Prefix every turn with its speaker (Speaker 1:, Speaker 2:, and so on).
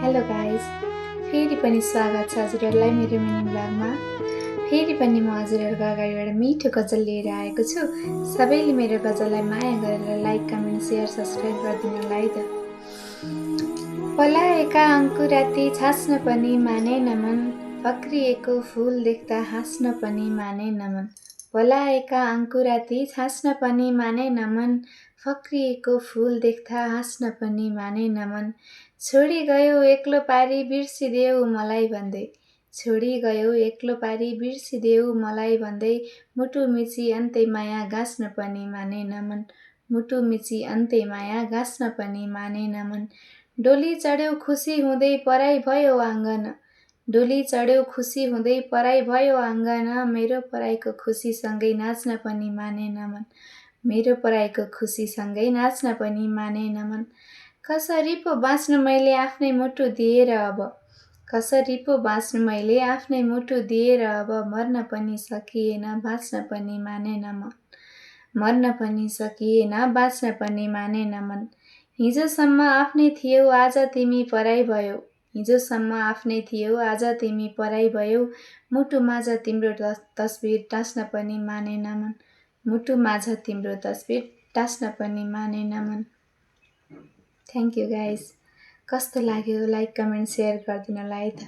Speaker 1: Hello guys, फेरि पनि स्वागत छ हजुरहरूलाई मेरो मिनी ब्लगमा। फेरि पनि म हजुरहरूको अगाडिबाट मिठो गजल लिएर आएको छु। सबैले मेरो गजललाई माया गरेर लाइक, कमेन्ट, सेयर, सब्सक्राइब गरिदिनुलाई है त। पलाएका अंकुराती छास्न पनि मानेन मन, फक्रिएको फूल देख्दा हाँस्न पनि मानेन मन। पलाएका अंकुराती छास्न पनि मानेन मन, फक्रिएको फूल देख्दा हाँस्न पनि मानेन मन। छोडी गयो एक्लो पारी बिर्सिदेऊ मलाई भन्दै, छोडी गयो एक्लो पारी बिर्सिदेऊ मलाई भन्दै, मुटु मिची अन्तै माया गाँस्न पनि मानेन मन, मुटु मिची अन्तै माया गाँस्न पनि मानेन मन। डोली चढ्यो खुसी हुँदै पराई भयो आँगन, डोली चढ्यो खुसी हुँदै पराई भयो आँगन, मेरो पराईको खुसीसँगै नाच्न पनि मानेन मन, मेरो पराईको खुसीसँगै नाच्न पनि मानेन मन। कसरी पो बाँच्नु मैले आफ्नै मुटु दिएर अब, कसरी पो बाँच्नु मैले आफ्नै मुटु दिएर अब, मर्न पनि सकिएन बाँच्न पनि मानेन मन, मर्न पनि सकिएन बाँच्न पनि मानेन मन। हिजोसम्म आफ्नै थियौ आज तिमी पराई भयौ, हिजोसम्म आफ्नै थियौ आज तिमी पराई भयौ, मुटु माझ तिम्रो तस्बिर टाँस्न पनि मानेन मन, मुटु माझ तिम्रो तस्बिर टाँस्न पनि मानेन मन। Thank you guys. कस्तो लाग्यो लाइक, कमेन्ट, सेयर गरिदिनुलाई त।